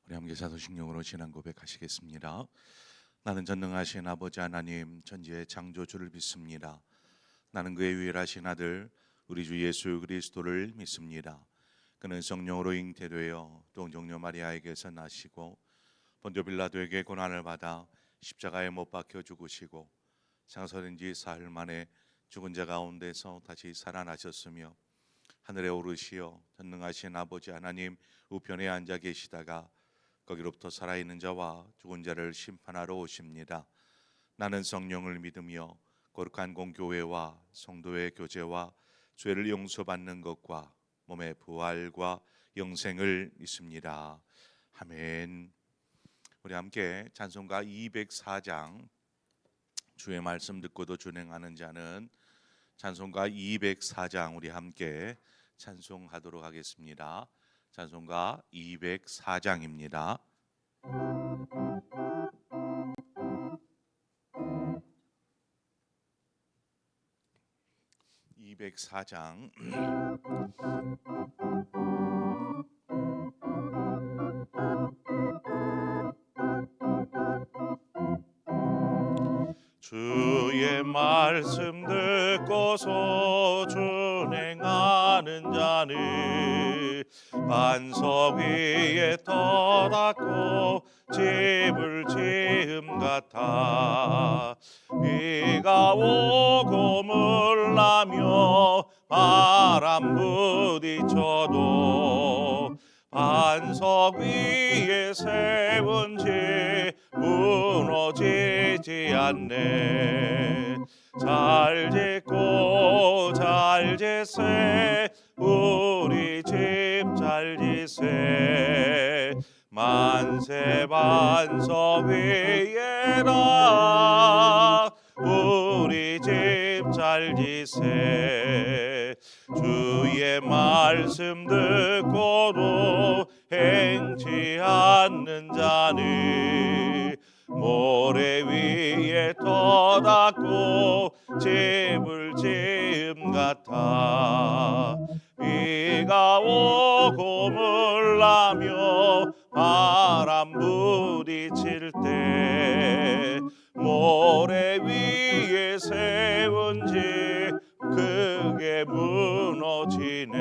우리 함께 사도신경으로 지난 고백하시겠습니다. 나는 전능하신 아버지 하나님 천지의 창조주를 믿습니다. 나는 그의 유일하신 아들 우리 주 예수 그리스도를 믿습니다. 그는 성령으로 잉태되어 동정녀 마리아에게서 나시고 본디오 빌라도에게 고난을 받아 십자가에 못 박혀 죽으시고 장사된 지 사흘 만에 죽은 자 가운데서 다시 살아나셨으며 하늘에 오르시어 전능하신 아버지 하나님 우편에 앉아 계시다가 거기로부터 살아있는 자와 죽은 자를 심판하러 오십니다. 나는 성령을 믿으며 거룩한 공교회와 성도의 교제와 죄를 용서받는 것과 몸의 부활과 영생을 믿습니다. 아멘. 우리 함께 찬송가 204장 주의 말씀 듣고도 준행하는 자는 찬송가 204장 우리 함께 찬송하도록 하겠습니다. 찬송가 204장입니다. 204장 주의 말씀 듣고서 준행하는 자는 반석 위에 터닫고 집을 지음 같아 비가 오고 물나며 바람 부딪혀도 반석 위에 세운 집 무너지지 않네. 잘 짓고 잘 짓세 우리 집 잘 짓세 만세 반석 위에라 우리 집 잘 짓세 주의 말씀 듣고도 행치 않는 자는 모래 위에 터닫고 집을 지음 같아 비가 오고 물나며 바람 부딪힐 때 모래 위에 세운 집 크게 무너지네.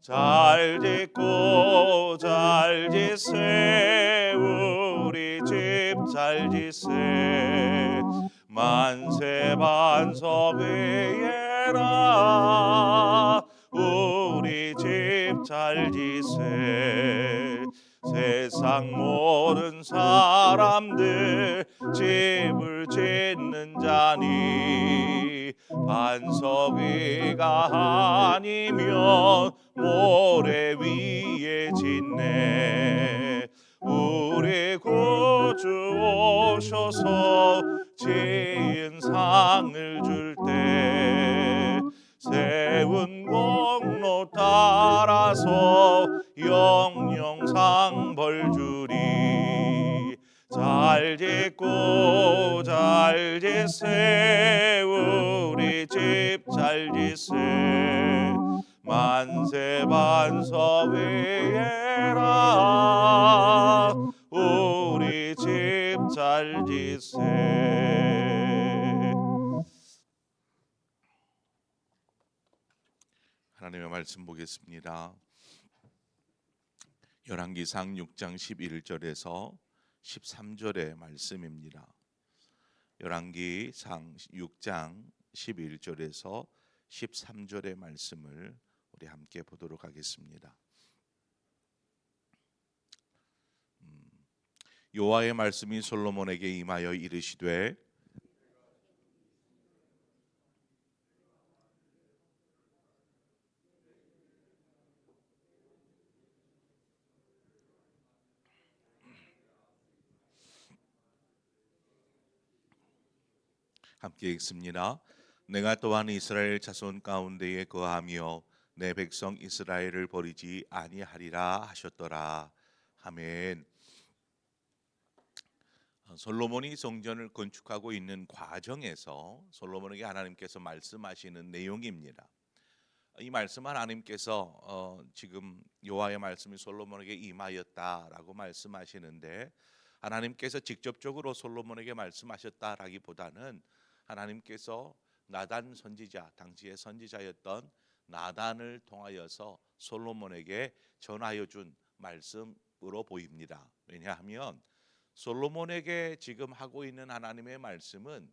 잘 짓고 잘 짓세 우리 집 잘 짓세 만세 반석 위에라 우리 집 잘 짓세 세상 모든 사람들 집을 짓는 자니 반석 위가 아니면 모래 위에 짓네. 우리 구주 오셔서 지은 상을 줄 때 세운 공로 따라서 영영상 벌 주리 잘 짓고 잘 짓세 우리 집 잘 짓세 만세 반석 위에라 우리 집 잘 짓세. 하나님의 말씀 보겠습니다. 열왕기상 6장 11절에서 13절의 말씀입니다. 열왕기상 6장 11절에서 13절의 말씀을 우리 함께 보도록 하겠습니다. 여호와의 말씀이 솔로몬에게 임하여 이르시되 함께 읽습니다. 내가 또한 이스라엘 자손 가운데에 거하며 내 백성 이스라엘을 버리지 아니하리라 하셨더라. 아멘. 솔로몬이 성전을 건축하고 있는 과정에서 솔로몬에게 하나님께서 말씀하시는 내용입니다. 이 말씀 하나님께서 지금 여호와의 말씀이 솔로몬에게 임하였다라고 말씀하시는데, 하나님께서 직접적으로 솔로몬에게 말씀하셨다라기보다는 하나님께서 나단 선지자, 당시의 선지자였던 나단을 통하여서 솔로몬에게 전하여 준 말씀으로 보입니다. 왜냐하면 솔로몬에게 지금 하고 있는 하나님의 말씀은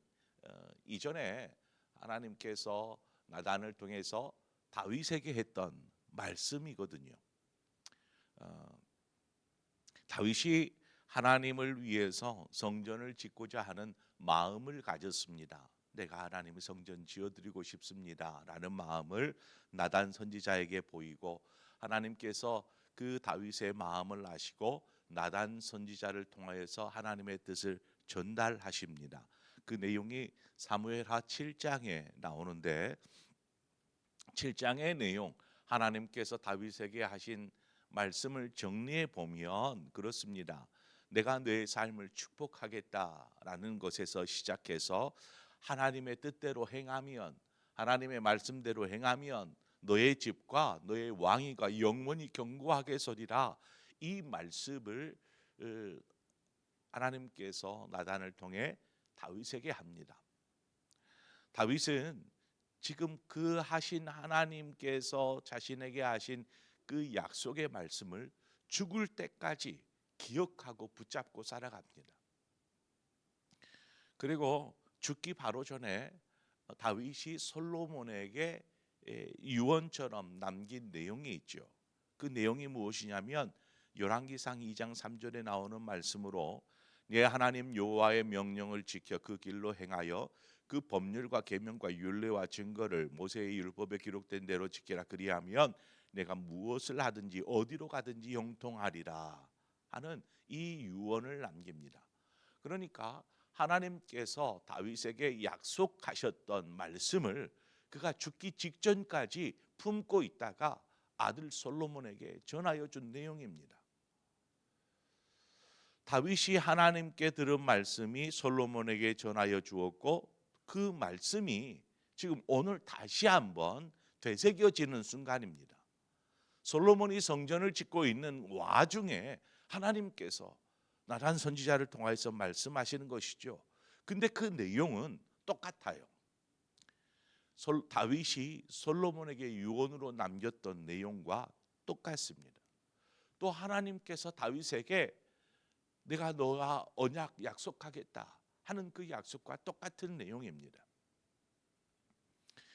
이전에 하나님께서 나단을 통해서 다윗에게 했던 말씀이거든요. 다윗이 하나님을 위해서 성전을 짓고자 하는 마음을 가졌습니다. 내가 하나님의 성전 지어드리고 싶습니다라는 마음을 나단 선지자에게 보이고, 하나님께서 그 다윗의 마음을 아시고 나단 선지자를 통하여서 하나님의 뜻을 전달하십니다. 그 내용이 사무엘하 7장에 나오는데, 7장의 내용, 하나님께서 다윗에게 하신 말씀을 정리해 보면 그렇습니다. 내가 내 삶을 축복하겠다라는 것에서 시작해서 하나님의 뜻대로 행하면, 하나님의 말씀대로 행하면 너의 집과 너의 왕위가 영원히 견고하게 서리라, 이 말씀을 하나님께서 나단을 통해 다윗에게 합니다. 다윗은 지금 그 하신 하나님께서 자신에게 하신 그 약속의 말씀을 죽을 때까지 기억하고 붙잡고 살아갑니다. 그리고 죽기 바로 전에 다윗이 솔로몬에게 유언처럼 남긴 내용이 있죠. 그 내용이 무엇이냐면 열왕기상 2장 3절에 나오는 말씀으로, 네 하나님 여호와의 명령을 지켜 그 길로 행하여 그 법률과 계명과 율례와 증거를 모세의 율법에 기록된 대로 지키라. 그리하면 내가 무엇을 하든지 어디로 가든지 형통하리라 하는 이 유언을 남깁니다. 그러니까 하나님께서 다윗에게 약속하셨던 말씀을 그가 죽기 직전까지 품고 있다가 아들 솔로몬에게 전하여 준 내용입니다. 다윗이 하나님께 들은 말씀이 솔로몬에게 전하여 주었고, 그 말씀이 지금 오늘 다시 한번 되새겨지는 순간입니다. 솔로몬이 성전을 짓고 있는 와중에 하나님께서 나단 선지자를 통해서 말씀하시는 것이죠. 근데 그 내용은 똑같아요. 다윗이 솔로몬에게 유언으로 남겼던 내용과 똑같습니다. 또 하나님께서 다윗에게 내가 너와 언약 약속하겠다 하는 그 약속과 똑같은 내용입니다.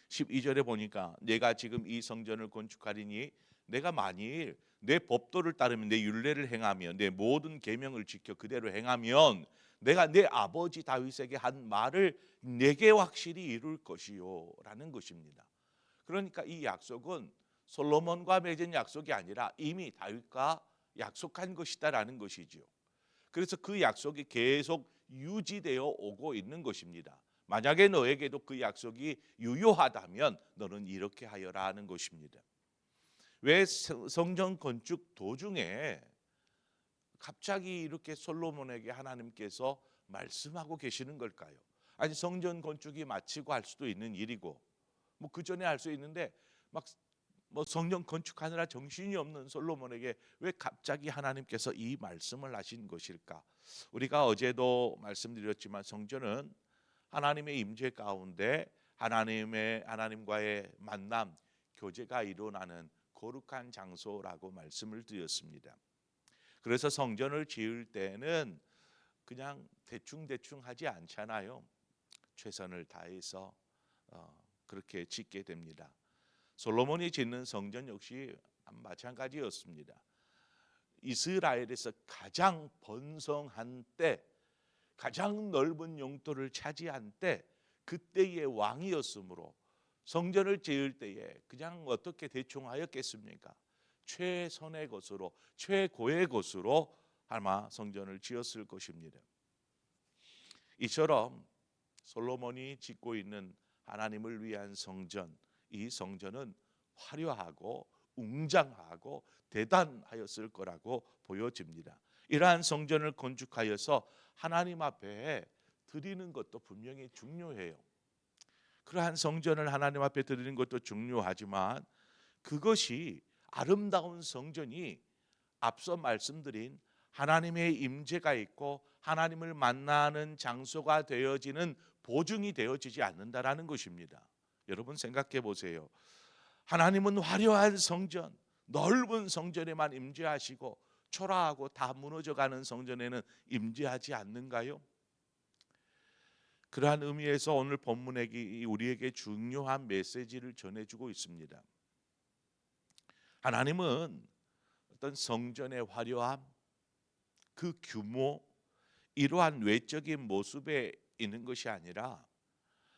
12절에 보니까 내가 지금 이 성전을 건축하리니 내가 만일 내 법도를 따르면, 내 율례를 행하며 내 모든 계명을 지켜 그대로 행하면 내가 내 아버지 다윗에게 한 말을 내게 확실히 이룰 것이요 라는 것입니다. 그러니까 이 약속은 솔로몬과 맺은 약속이 아니라 이미 다윗과 약속한 것이다라는 것이죠. 그래서 그 약속이 계속 유지되어 오고 있는 것입니다. 만약에 너에게도 그 약속이 유효하다면 너는 이렇게 하여라 하는 것입니다. 왜 성전 건축 도중에 갑자기 이렇게 솔로몬에게 하나님께서 말씀하고 계시는 걸까요? 아니, 성전 건축이 마치고 할 수도 있는 일이고 뭐 그 전에 할 수 있는데 막 뭐 성전 건축하느라 정신이 없는 솔로몬에게 왜 갑자기 하나님께서 이 말씀을 하신 것일까? 우리가 어제도 말씀드렸지만 성전은 하나님의 임재 가운데 하나님과의 만남, 교제가 일어나는 거룩한 장소라고 말씀을 드렸습니다. 그래서 성전을 지을 때는 그냥 대충 하지 않잖아요. 최선을 다해서 그렇게 짓게 됩니다. 솔로몬이 짓는 성전 역시 마찬가지였습니다. 이스라엘에서 가장 번성한 때, 가장 넓은 영토를 차지한 때, 그때의 왕이었으므로 성전을 지을 때에 그냥 어떻게 대충 하였겠습니까? 최선의 것으로, 최고의 것으로 아마 성전을 지었을 것입니다. 이처럼 솔로몬이 짓고 있는 하나님을 위한 성전, 이 성전은 화려하고 웅장하고 대단하였을 거라고 보여집니다. 이러한 성전을 건축하여서 하나님 앞에 드리는 것도 분명히 중요해요. 그러한 성전을 하나님 앞에 드리는 것도 중요하지만 그것이 아름다운 성전이 앞서 말씀드린 하나님의 임재가 있고 하나님을 만나는 장소가 되어지는 보증이 되어지지 않는다라는 것입니다. 여러분 생각해 보세요. 하나님은 화려한 성전, 넓은 성전에만 임재하시고 초라하고 다 무너져가는 성전에는 임재하지 않는가요? 그러한 의미에서 오늘 본문이 우리에게 중요한 메시지를 전해주고 있습니다. 하나님은 어떤 성전의 화려함, 그 규모, 이러한 외적인 모습에 있는 것이 아니라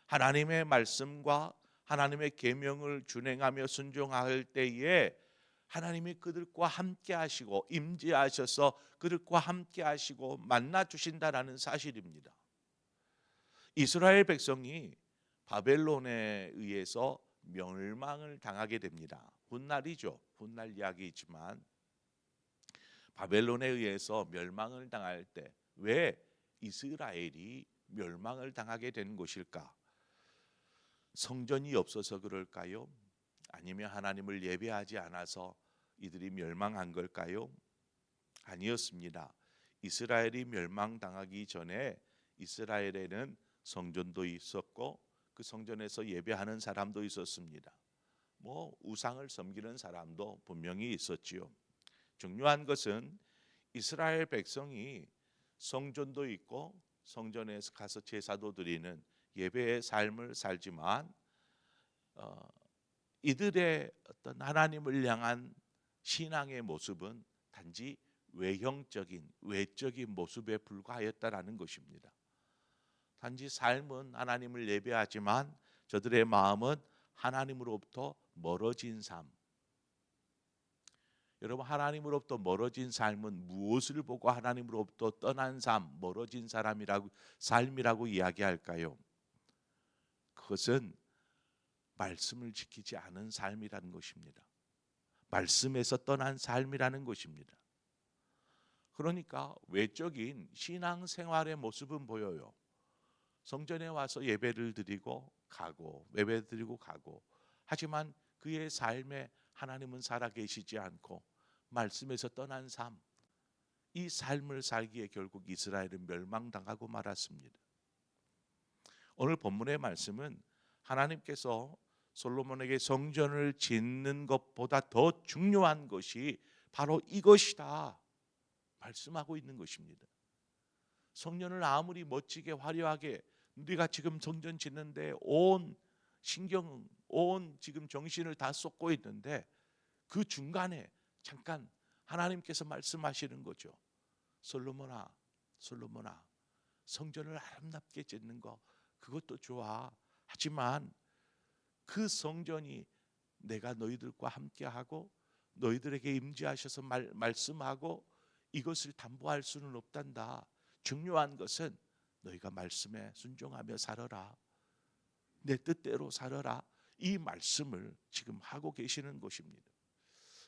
하나님의 말씀과 하나님의 계명을 준행하며 순종할 때에 하나님이 그들과 함께 하시고 임재하셔서 그들과 함께 하시고 만나 주신다라는 사실입니다. 이스라엘 백성이 바벨론에 의해서 멸망을 당하게 됩니다. 훗날이죠. 훗날 이야기이지만 바벨론에 의해서 멸망을 당할 때 왜 이스라엘이 멸망을 당하게 된 것일까? 성전이 없어서 그럴까요? 아니면 하나님을 예배하지 않아서 이들이 멸망한 걸까요? 아니었습니다. 이스라엘이 멸망당하기 전에 이스라엘에는 성전도 있었고 그 성전에서 예배하는 사람도 있었습니다. 우상을 섬기는 사람도 분명히 있었지요. 중요한 것은 이스라엘 백성이 성전도 있고 성전에서 가서 제사도 드리는 예배의 삶을 살지만 이들의 어떤 하나님을 향한 신앙의 모습은 단지 외형적인 외적인 모습에 불과하였다라는 것입니다. 단지 삶은 하나님을 예배하지만 저들의 마음은 하나님으로부터 멀어진 삶. 여러분 하나님으로부터 멀어진 삶은 무엇을 보고 하나님으로부터 떠난 삶, 멀어진 삶이라고 이야기할까요? 그것은 말씀을 지키지 않은 삶이라는 것입니다. 말씀에서 떠난 삶이라는 것입니다. 그러니까 외적인 신앙생활의 모습은 보여요. 성전에 와서 예배를 드리고 가고 예배 드리고 가고 하지만 그의 삶에 하나님은 살아계시지 않고 말씀에서 떠난 삶, 이 삶을 살기에 결국 이스라엘은 멸망당하고 말았습니다. 오늘 본문의 말씀은 하나님께서 솔로몬에게 성전을 짓는 것보다 더 중요한 것이 바로 이것이다 말씀하고 있는 것입니다. 성전을 아무리 멋지게 화려하게 네가 지금 성전 짓는데 온 신경, 온 지금 정신을 다 쏟고 있는데 그 중간에 잠깐 하나님께서 말씀하시는 거죠. 솔로몬아, 솔로몬아, 성전을 아름답게 짓는 거 그것도 좋아. 하지만 그 성전이 내가 너희들과 함께하고 너희들에게 임재하셔서 말씀하고 이것을 담보할 수는 없단다. 중요한 것은 너희가 말씀에 순종하며 살아라. 내 뜻대로 살아라. 이 말씀을 지금 하고 계시는 것입니다.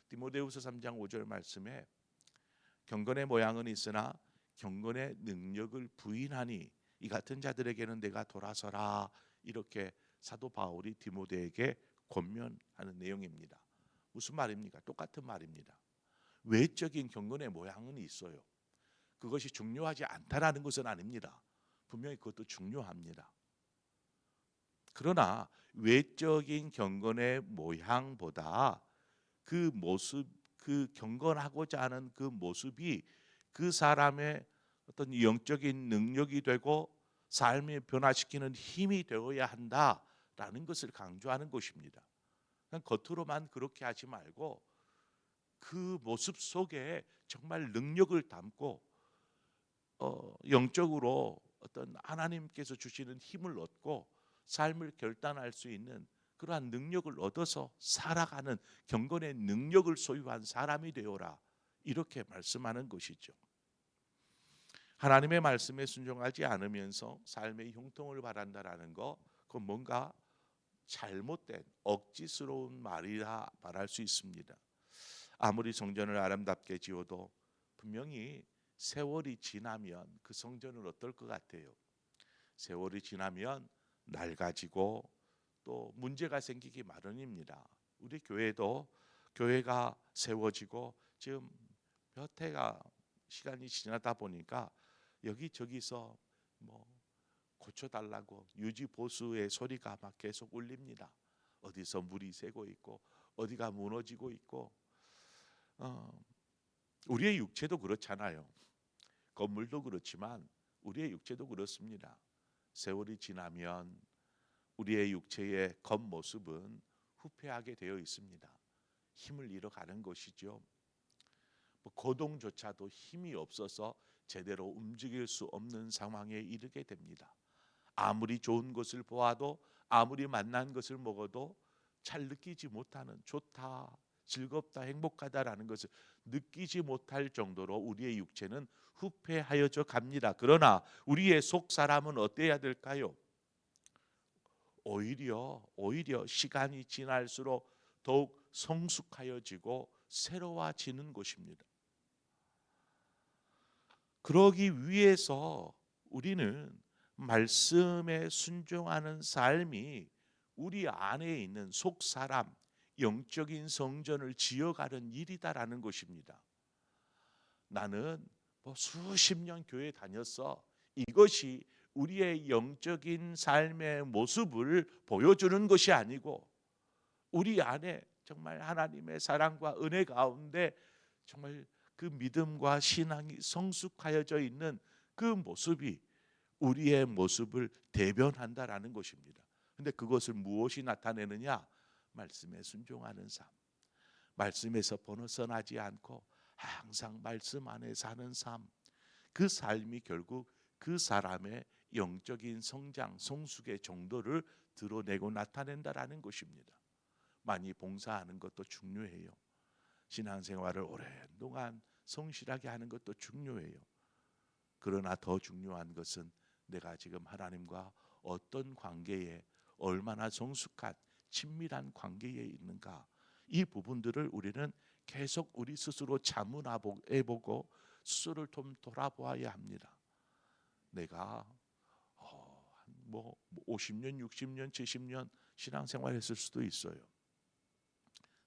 디모데후서 3장 5절 말씀에 경건의 모양은 있으나 경건의 능력을 부인하니 이 같은 자들에게는 내가 돌아서라. 이렇게 사도 바울이 디모데에게 권면하는 내용입니다. 무슨 말입니까? 똑같은 말입니다. 외적인 경건의 모양은 있어요. 그것이 중요하지 않다라는 것은 아닙니다. 분명히 그것도 중요합니다. 그러나 외적인 경건의 모양보다 그 모습, 그 경건하고자 하는 그 모습이 그 사람의 어떤 영적인 능력이 되고 삶을 변화시키는 힘이 되어야 한다라는 것을 강조하는 것입니다. 그냥 겉으로만 그렇게 하지 말고 그 모습 속에 정말 능력을 담고 영적으로 어떤 하나님께서 주시는 힘을 얻고 삶을 결단할 수 있는 그러한 능력을 얻어서 살아가는 경건의 능력을 소유한 사람이 되어라. 이렇게 말씀하는 것이죠. 하나님의 말씀에 순종하지 않으면서 삶의 형통을 바란다라는 거, 그건 뭔가 잘못된 억지스러운 말이라 말할 수 있습니다. 아무리 성전을 아름답게 지어도 분명히 세월이 지나면 그 성전은 어떨 것 같아요? 세월이 지나면 낡아지고 또 문제가 생기기 마련입니다. 우리 교회도 교회가 세워지고 지금 몇 해가 시간이 지나다 보니까 여기저기서 뭐 고쳐달라고 유지 보수의 소리가 막 계속 울립니다. 어디서 물이 새고 있고 어디가 무너지고 있고 우리의 육체도 그렇잖아요. 건물도 그렇지만 우리의 육체도 그렇습니다. 세월이 지나면 우리의 육체의 겉모습은 후퇴하게 되어 있습니다. 힘을 잃어가는 것이죠. 거동조차도 힘이 없어서 제대로 움직일 수 없는 상황에 이르게 됩니다. 아무리 좋은 것을 보아도 아무리 맛난 것을 먹어도 잘 느끼지 못하는, 좋다, 즐겁다, 행복하다라는 것을 느끼지 못할 정도로 우리의 육체는 후퇴하여져 갑니다. 그러나 우리의 속 사람은 어때야 될까요? 오히려 시간이 지날수록 더욱 성숙하여지고 새로워지는 것입니다. 그러기 위해서 우리는 말씀에 순종하는 삶이 우리 안에 있는 속 사람, 영적인 성전을 지어가는 일이다라는 것입니다. 나는 수십 년 교회 다녔어. 이것이 우리의 영적인 삶의 모습을 보여주는 것이 아니고 우리 안에 정말 하나님의 사랑과 은혜 가운데 정말 그 믿음과 신앙이 성숙하여져 있는 그 모습이 우리의 모습을 대변한다라는 것입니다. 근데 그것을 무엇이 나타내느냐? 말씀에 순종하는 삶. 말씀에서 벗어나지 않고 항상 말씀 안에 사는 삶. 그 삶이 결국 그 사람의 영적인 성장, 성숙의 정도를 드러내고 나타낸다라는 것입니다. 많이 봉사하는 것도 중요해요. 신앙생활을 오랫동안 성실하게 하는 것도 중요해요. 그러나 더 중요한 것은 내가 지금 하나님과 어떤 관계에 얼마나 성숙한 친밀한 관계에 있는가, 이 부분들을 우리는 계속 우리 스스로 자문해보고 스스로를 좀 돌아보아야 합니다. 내가 50년, 60년, 70년 신앙생활했을 수도 있어요.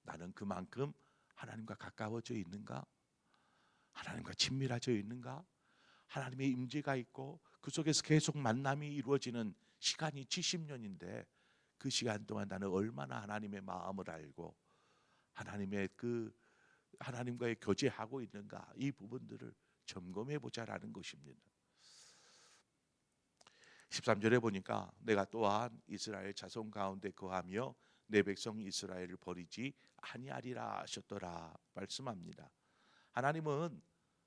나는 그만큼 하나님과 가까워져 있는가? 하나님과 친밀해져 있는가? 하나님의 임재가 있고 그 속에서 계속 만남이 이루어지는 시간이 70년인데 그 시간 동안 나는 얼마나 하나님의 마음을 알고 하나님과의 교제하고 있는가, 이 부분들을 점검해 보자라는 것입니다. 13절에 보니까 내가 또한 이스라엘 자손 가운데 거하며 내 백성 이스라엘을 버리지 아니하리라 하셨더라 말씀합니다. 하나님은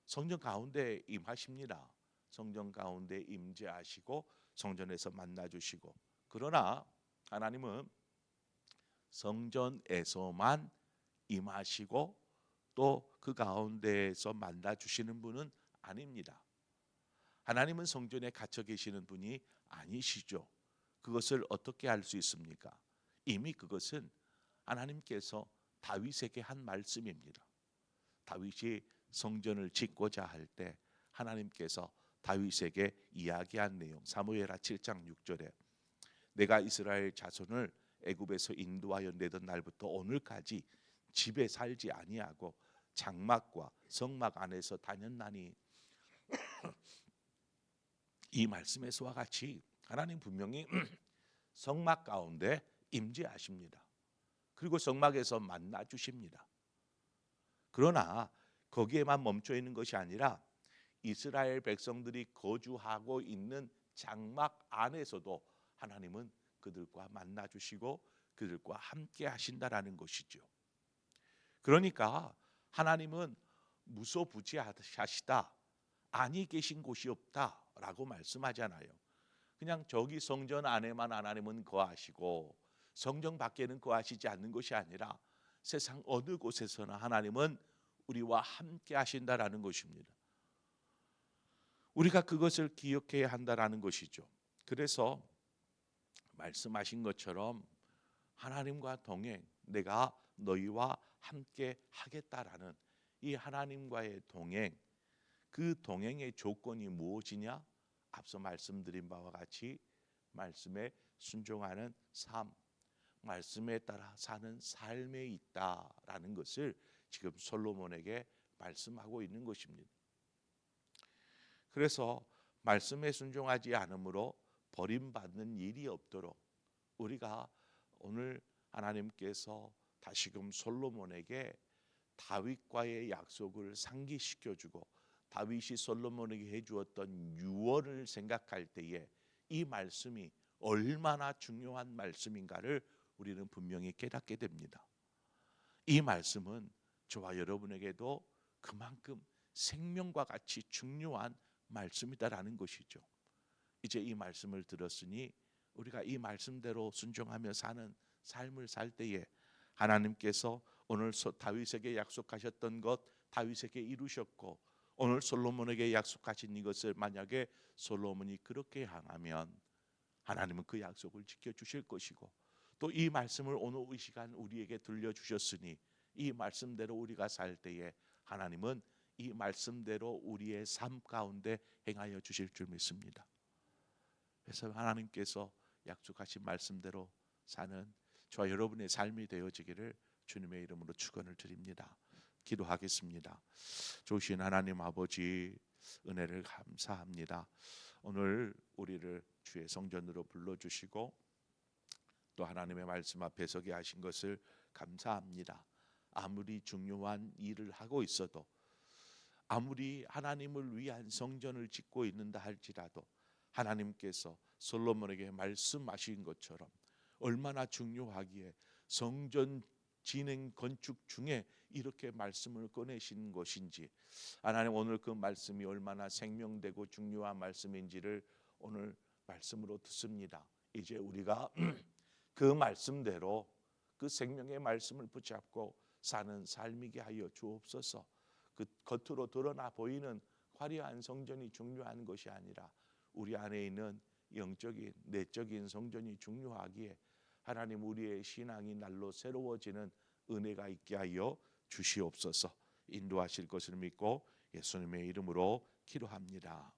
성전 가운데 임하십니다. 성전 가운데 임재하시고 성전에서 만나주시고, 그러나 하나님은 성전에서만 임하시고 또 그 가운데에서 만나주시는 분은 아닙니다. 하나님은 성전에 갇혀 계시는 분이 아니시죠. 그것을 어떻게 알 수 있습니까? 이미 그것은 하나님께서 다윗에게 한 말씀입니다. 다윗이 성전을 짓고자 할 때 하나님께서 다윗에게 이야기한 내용, 사무엘하 7장 6절에 내가 이스라엘 자손을 애굽에서 인도하여 내던 날부터 오늘까지 집에 살지 아니하고 장막과 성막 안에서 다녔나니, 이 말씀에서와 같이 하나님 분명히 성막 가운데 임재하십니다. 그리고 성막에서 만나 주십니다. 그러나 거기에만 멈춰 있는 것이 아니라 이스라엘 백성들이 거주하고 있는 장막 안에서도 하나님은 그들과 만나 주시고 그들과 함께 하신다라는 것이죠. 그러니까 하나님은 무소부지하시다, 아니 계신 곳이 없다라고 말씀하잖아요. 그냥 저기 성전 안에만 하나님은 거하시고 성전 밖에는 거하시지 않는 것이 아니라 세상 어느 곳에서나 하나님은 우리와 함께 하신다라는 것입니다. 우리가 그것을 기억해야 한다라는 것이죠. 그래서 말씀하신 것처럼 하나님과 동행, 내가 너희와 함께 하겠다라는 이 하나님과의 동행, 그 동행의 조건이 무엇이냐? 앞서 말씀드린 바와 같이 말씀에 순종하는 삶, 말씀에 따라 사는 삶에 있다라는 것을 지금 솔로몬에게 말씀하고 있는 것입니다. 그래서 말씀에 순종하지 않으므로 버림받는 일이 없도록 우리가 오늘 하나님께서 다시금 솔로몬에게 다윗과의 약속을 상기시켜주고 다윗이 솔로몬에게 해주었던 유언을 생각할 때에 이 말씀이 얼마나 중요한 말씀인가를 우리는 분명히 깨닫게 됩니다. 이 말씀은 저와 여러분에게도 그만큼 생명과 같이 중요한 말씀이다라는 것이죠. 이제 이 말씀을 들었으니 우리가 이 말씀대로 순종하며 사는 삶을 살 때에 하나님께서 오늘 다윗에게 약속하셨던 것 다윗에게 이루셨고 오늘 솔로몬에게 약속하신 이것을 만약에 솔로몬이 그렇게 행하면 하나님은 그 약속을 지켜주실 것이고 또 이 말씀을 오늘 이 시간 우리에게 들려주셨으니 이 말씀대로 우리가 살 때에 하나님은 이 말씀대로 우리의 삶 가운데 행하여 주실 줄 믿습니다. 그래서 하나님께서 약속하신 말씀대로 사는 저와 여러분의 삶이 되어지기를 주님의 이름으로 축원을 드립니다. 기도하겠습니다. 좋으신 하나님 아버지 은혜를 감사합니다. 오늘 우리를 주의 성전으로 불러주시고 또 하나님의 말씀 앞에 서게 하신 것을 감사합니다. 아무리 중요한 일을 하고 있어도 아무리 하나님을 위한 성전을 짓고 있는다 할지라도 하나님께서 솔로몬에게 말씀하신 것처럼 얼마나 중요하기에 성전 진행 건축 중에 이렇게 말씀을 꺼내신 것인지 하나님 오늘 그 말씀이 얼마나 생명되고 중요한 말씀인지를 오늘 말씀으로 듣습니다. 이제 우리가 그 말씀대로 그 생명의 말씀을 붙잡고 사는 삶이게 하여 주옵소서. 그 겉으로 드러나 보이는 화려한 성전이 중요한 것이 아니라 우리 안에 있는 영적인 내적인 성전이 중요하기에 하나님 우리의 신앙이 날로 새로워지는 은혜가 있게 하여 주시옵소서. 인도하실 것을 믿고 예수님의 이름으로 기도합니다.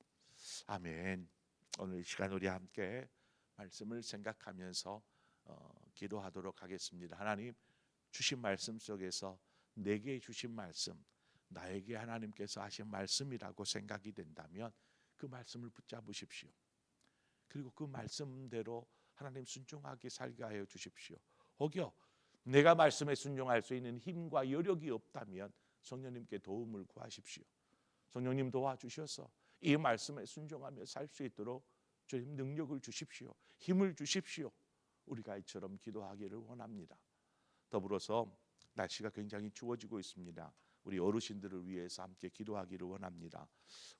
아멘. 오늘 이 시간 우리 함께 말씀을 생각하면서 기도하도록 하겠습니다. 하나님 주신 말씀 속에서 내게 주신 말씀 나에게 하나님께서 하신 말씀이라고 생각이 된다면 그 말씀을 붙잡으십시오. 그리고 그 말씀대로 하나님 순종하게 살게 하여 주십시오. 혹여 내가 말씀에 순종할 수 있는 힘과 여력이 없다면 성령님께 도움을 구하십시오. 성령님 도와주셔서 이 말씀에 순종하며 살 수 있도록 주님 능력을 주십시오. 힘을 주십시오. 우리가 이처럼 기도하기를 원합니다. 더불어서 날씨가 굉장히 추워지고 있습니다. 우리 어르신들을 위해서 함께 기도하기를 원합니다.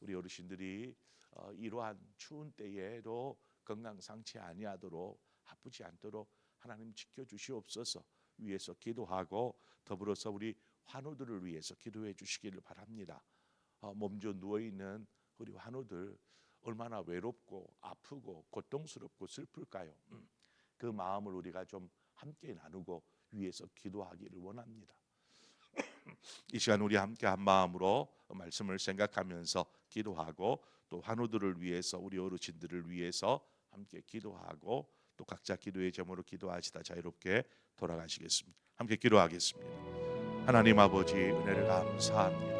우리 어르신들이 이러한 추운 때에도 건강 상치 아니하도록 아프지 않도록 하나님 지켜주시옵소서. 위해서 기도하고 더불어서 우리 환우들을 위해서 기도해 주시기를 바랍니다. 몸져 누워있는 우리 환우들 얼마나 외롭고 아프고 고통스럽고 슬플까요? 그 마음을 우리가 좀 함께 나누고 위해서 기도하기를 원합니다. 이 시간 우리 함께 한 마음으로 말씀을 생각하면서 기도하고 또 환우들을 위해서 우리 어르신들을 위해서 함께 기도하고 또 각자 기도의 제목으로 기도하시다 자유롭게 돌아가시겠습니다. 함께 기도하겠습니다. 하나님 아버지 은혜를 감사합니다.